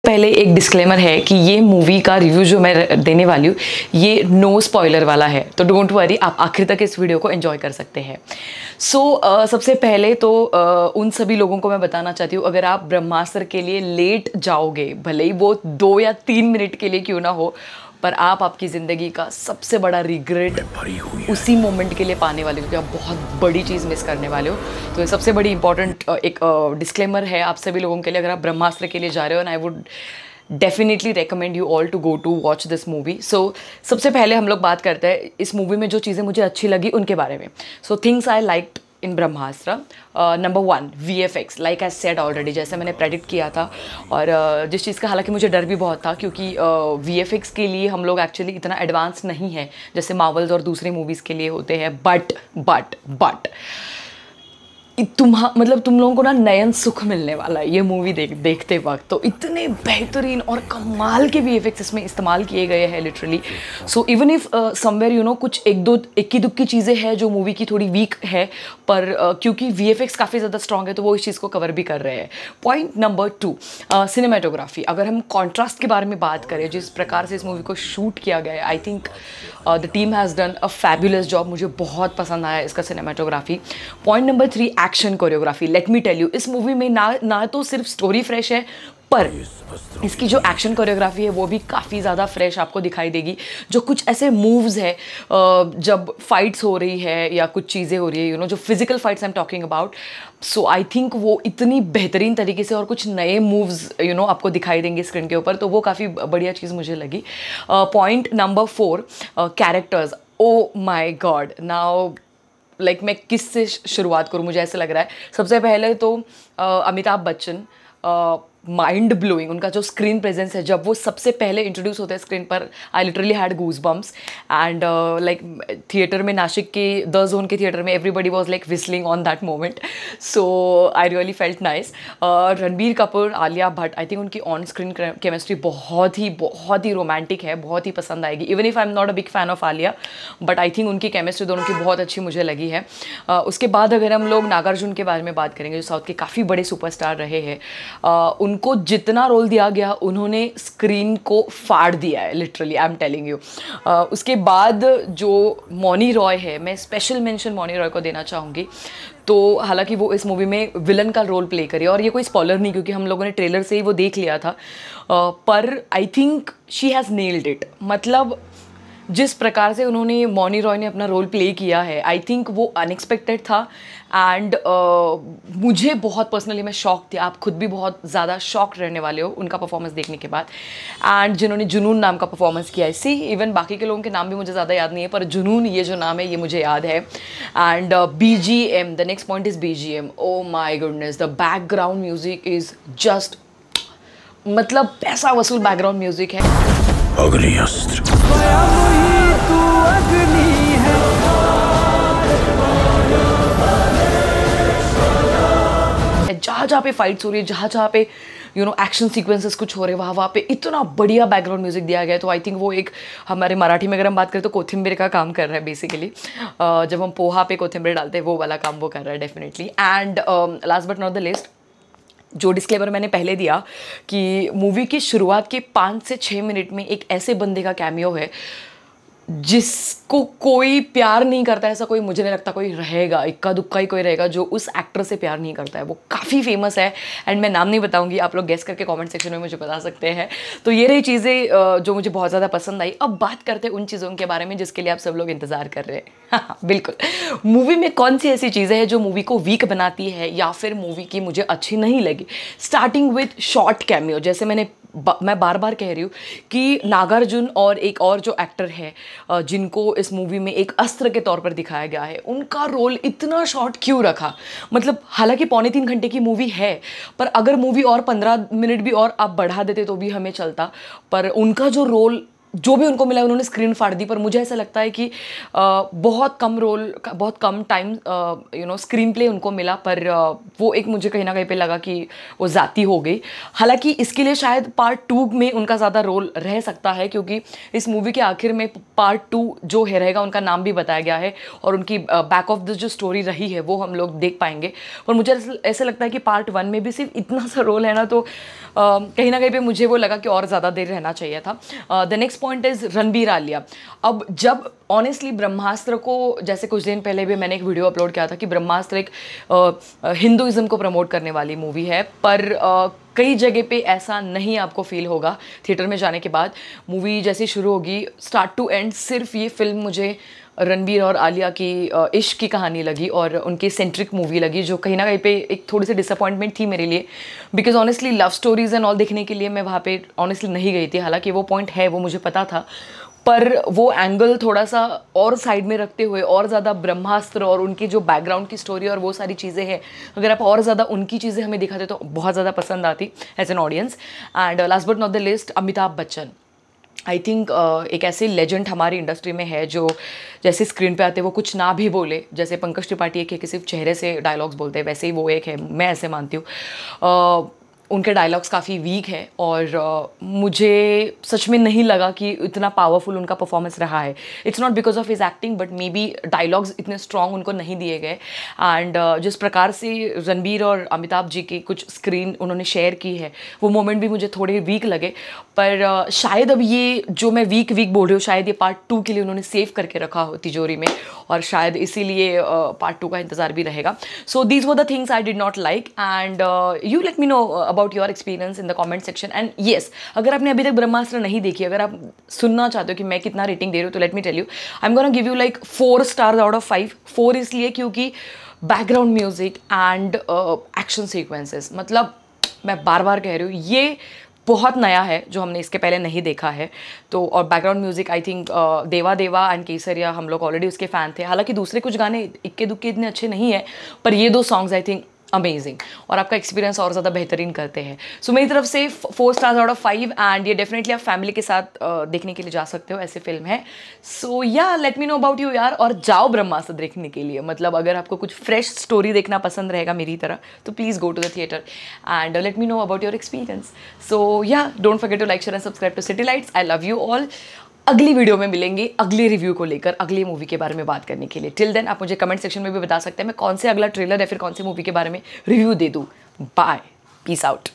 पहले एक डिस्क्लेमर है कि ये मूवी का रिव्यू जो मैं देने वाली हूँ ये नो स्पॉइलर वाला है, तो डोंट वरी, आप आखिर तक इस वीडियो को एंजॉय कर सकते हैं। सबसे पहले तो उन सभी लोगों को मैं बताना चाहती हूँ, अगर आप ब्रह्मास्त्र के लिए लेट जाओगे, भले ही वो 2 या 3 मिनट के लिए क्यों ना हो, पर आप आपकी ज़िंदगी का सबसे बड़ा रिग्रेट उसी मोमेंट के लिए पाने वाले हो, क्योंकि आप बहुत बड़ी चीज़ मिस करने वाले हो। तो ये सबसे बड़ी इंपॉर्टेंट एक डिस्क्लेमर है आप सभी लोगों के लिए, अगर आप ब्रह्मास्त्र के लिए जा रहे हो, and I would definitely recommend you all to go to watch this movie. सबसे पहले हम लोग बात करते हैं इस मूवी में जो चीज़ें मुझे अच्छी लगी उनके बारे में। Things I liked in Brahmastra. Number 1, VFX, like I said already, जैसे मैंने प्रेडिक्ट किया था, और जिस चीज़ का हालांकि मुझे डर भी बहुत था, क्योंकि VFX के लिए हम लोग एक्चुअली इतना एडवांस नहीं है जैसे मार्वल्स और दूसरी मूवीज़ के लिए होते हैं। बट तुम लोगों को ना नयन सुख मिलने वाला है ये मूवी देखते वक्त। तो इतने बेहतरीन और कमाल के VFX इसमें इस्तेमाल किए गए हैं literally. So even if somewhere कुछ इक्की दुक्की चीज़ें हैं जो मूवी की थोड़ी वीक है, पर क्योंकि VFX काफ़ी ज़्यादा स्ट्रॉन्ग है तो वो इस चीज़ को कवर भी कर रहे हैं। Point number 2, cinematography. अगर हम कॉन्ट्रास्ट के बारे में बात करें, जिस प्रकार से इस मूवी को शूट किया गया है, I think the team has done a fabulous job. मुझे बहुत पसंद आया इसका cinematography. Point number 3, action choreography. Let me tell you, इस मूवी में ना तो सिर्फ स्टोरी फ्रेश है, पर इसकी जो एक्शन कोरियोग्राफी है वो भी काफ़ी ज़्यादा फ्रेश आपको दिखाई देगी। जो कुछ ऐसे मूव्स है जब फाइट्स हो रही है या कुछ चीज़ें हो रही है, जो physical fights I am talking about, so I think वो इतनी बेहतरीन तरीके से और कुछ नए मूव्स आपको दिखाई देंगे स्क्रीन के ऊपर, तो वो काफ़ी बढ़िया चीज़ मुझे लगी। Point number 4, characters. Oh my god, now मैं किस से शुरुआत करूँ, मुझे ऐसा लग रहा है। सबसे पहले तो अमिताभ बच्चन, माइंड ब्लोइंग, उनका जो स्क्रीन प्रेजेंस है, जब वो सबसे पहले इंट्रोड्यूस होते हैं स्क्रीन पर, I literally had goosebumps. And theatre में, नासिक के द जोन के थिएटर में, everybody was whistling on that moment. So I really felt nice. Ranbir Kapoor, Alia Bhatt, I think उनकी ऑन स्क्रीन केमिस्ट्री बहुत ही रोमांटिक है, बहुत ही पसंद आएगी। Even if I am not a big fan of Alia, but I think उनकी केमिस्ट्री दोनों की बहुत अच्छी मुझे लगी है। उसके बाद अगर हम लोग नागार्जुन के बारे में बात करेंगे, जो साउथ के काफ़ी बड़े सुपरस्टार रहे हैं, उनको जितना रोल दिया गया उन्होंने स्क्रीन को फाड़ दिया है literally, I am telling you. उसके बाद जो मौनी रॉय है, मैं स्पेशल मेंशन मौनी रॉय को देना चाहूँगी। तो हालांकि वो इस मूवी में विलन का रोल प्ले करी, और ये कोई स्पॉइलर नहीं क्योंकि हम लोगों ने ट्रेलर से ही वो देख लिया था, पर I think she has nailed it. मतलब जिस प्रकार से उन्होंने, मौनी रॉय ने अपना रोल प्ले किया है, आई थिंक वो अनएक्सपेक्टेड था। एंड मुझे बहुत पर्सनली, मैं शॉक थी, आप खुद भी बहुत ज़्यादा शॉक रहने वाले हो उनका परफॉर्मेंस देखने के बाद। एंड जिन्होंने जुनून नाम का परफॉर्मेंस किया है, इवन बाकी के लोगों के नाम भी मुझे ज़्यादा याद नहीं है, पर जुनून ये जो नाम है ये मुझे याद है। And BGM, the next point is BGM। Oh my goodness, the background music is just, मतलब पैसा वसूल बैकग्राउंड म्यूजिक है। जहाँ पे फाइट्स हो रही है, जहाँ पे एक्शन सीक्वेंसेस कुछ हो रहे हैं, वहाँ पे इतना बढ़िया बैकग्राउंड म्यूजिक दिया गया है। तो आई थिंक वो एक, हमारे मराठी में अगर हम बात करें तो कोथिंबीर का काम कर रहा है बेसिकली। जब हम पोहा पे कोथिंबीर डालते हैं, वो वाला काम वो कर रहा है definitely. And last but not the list, जो डिस्क्लेमर मैंने पहले दिया कि मूवी की शुरुआत के 5 से 6 मिनट में एक ऐसे बंदे का कैमियो है जिसको कोई प्यार नहीं करता, ऐसा कोई मुझे नहीं लगता कोई रहेगा, इक्का दुक्का ही कोई रहेगा जो उस एक्टर से प्यार नहीं करता है। वो काफ़ी फेमस है, एंड मैं नाम नहीं बताऊंगी, आप लोग गेस करके कमेंट सेक्शन में मुझे बता सकते हैं। तो ये रही चीज़ें जो मुझे बहुत ज़्यादा पसंद आई। अब बात करते हैं उन चीज़ों के बारे में जिसके लिए आप सब लोग इंतज़ार कर रहे हैं। हाँ, बिल्कुल, मूवी में कौन सी ऐसी चीज़ें हैं जो मूवी को वीक बनाती है या फिर मूवी की मुझे अच्छी नहीं लगी। स्टार्टिंग विथ शॉर्ट कैमियो, जैसे मैं बार बार कह रही हूँ कि नागार्जुन और एक और जो एक्टर है जिनको इस मूवी में एक अस्त्र के तौर पर दिखाया गया है, उनका रोल इतना शॉर्ट क्यों रखा। मतलब हालांकि 3.25 घंटे की मूवी है, पर अगर मूवी और 15 मिनट भी और आप बढ़ा देते तो भी हमें चलता, पर उनका जो रोल जो भी उनको मिला उन्होंने स्क्रीन फाड़ दी, पर मुझे ऐसा लगता है कि बहुत कम रोल, बहुत कम टाइम स्क्रीन प्ले उनको मिला, पर वो एक मुझे कहीं ना कहीं पे लगा कि वो ज़्यादती हो गई। हालांकि इसके लिए शायद पार्ट 2 में उनका ज़्यादा रोल रह सकता है, क्योंकि इस मूवी के आखिर में पार्ट 2 जो है रहेगा, उनका नाम भी बताया गया है और उनकी बैक ऑफ द जो स्टोरी रही है वो हम लोग देख पाएंगे। पर मुझे ऐसे लगता है कि पार्ट 1 में भी सिर्फ इतना सा रोल है ना, तो कहीं ना कहीं पे मुझे वो लगा कि और ज़्यादा देर रहना चाहिए था। The next point is Ranbir Alia. अब जब ऑनेस्टली ब्रह्मास्त्र को, जैसे कुछ दिन पहले भी मैंने एक वीडियो अपलोड किया था कि ब्रह्मास्त्र एक हिंदुइज्म को प्रमोट करने वाली मूवी है, पर कई जगह पे ऐसा नहीं आपको फील होगा थिएटर में जाने के बाद। मूवी जैसे शुरू होगी, स्टार्ट टू एंड सिर्फ ये फिल्म मुझे रणबीर और आलिया की इश्क की कहानी लगी और उनकी सेंट्रिक मूवी लगी, जो कहीं ना कहीं पे एक थोड़ी सी डिसअपॉइंटमेंट थी मेरे लिए, because honestly love stories and all देखने के लिए मैं वहाँ पे ऑनेस्टली नहीं गई थी। हालांकि वो पॉइंट है, वो मुझे पता था, पर वो एंगल थोड़ा सा और साइड में रखते हुए और ज़्यादा ब्रह्मास्त्र और उनकी जो बैकग्राउंड की स्टोरी और वो सारी चीज़ें हैं, अगर आप और ज़्यादा उनकी चीज़ें हमें दिखाते तो बहुत ज़्यादा पसंद आती as an audience. And last but not the list, Amitabh Bachchan. I think एक ऐसे लेजेंड हमारी इंडस्ट्री में है जो जैसे स्क्रीन पे आते वो कुछ ना भी बोले, जैसे पंकज त्रिपाठी एक है कि सिर्फ चेहरे से डायलॉग्स बोलते हैं, वैसे ही वो एक है, मैं ऐसे मानती हूँ। उनके डायलॉग्स काफ़ी वीक है और मुझे सच में नहीं लगा कि इतना पावरफुल उनका परफॉर्मेंस रहा है। It's not because of his acting, but may be dialogues इतने स्ट्रॉन्ग उनको नहीं दिए गए। एंड जिस प्रकार से रणबीर और अमिताभ जी की कुछ स्क्रीन उन्होंने शेयर की है, वो मोमेंट भी मुझे थोड़े वीक लगे। पर शायद अब ये जो मैं वीक बोल रही हूँ, शायद ये पार्ट 2 के लिए उन्होंने सेव करके रखा हो तिजोरी में, और शायद इसीलिए पार्ट 2 का इंतज़ार भी रहेगा। So these were the things I did not like, and you let me know about your experience in the comment section. And yes, अगर आपने अभी तक ब्रह्मास्त्र नहीं देखी, अगर आप सुनना चाहते हो कि मैं कितना रेटिंग दे रही हूँ, तो let me tell you, I am gonna give you like 4 stars out of 5। 4 इसलिए क्योंकि background music and action sequences, मतलब मैं बार बार कह रही हूँ, ये बहुत नया है जो हमने इसके पहले नहीं देखा है। तो और बैकग्राउंड म्यूजिक आई थिंक देवा देवा एंड केसरिया, हम लोग ऑलरेडी उसके फ़ैन थे। हालांकि दूसरे कुछ गाने इक्के दुक्के इतने अच्छे नहीं है, पर ये 2 सॉन्ग्स आई थिंक अमेजिंग, और आपका एक्सपीरियंस और ज़्यादा बेहतरीन करते हैं। सो मेरी तरफ से 4 स्टार्स आउट ऑफ 5, एंड ये डेफिनेटली आप फैमिली के साथ देखने के लिए जा सकते हो, ऐसी फिल्म है। सो या late me know about you यार, और जाओ ब्रह्मास्त्र देखने के लिए। मतलब अगर आपको कुछ फ्रेश स्टोरी देखना पसंद रहेगा मेरी तरह, तो please go to the theatre and let me know about your experience. So yeah don't forget to like, share and subscribe to City Lights. I love you all. अगली वीडियो में मिलेंगे अगले रिव्यू को लेकर, अगली मूवी के बारे में बात करने के लिए। टिल देन आप मुझे कमेंट सेक्शन में भी बता सकते हैं मैं कौन से अगला ट्रेलर या फिर कौन सी मूवी के बारे में रिव्यू दे दूँ। Bye, peace out.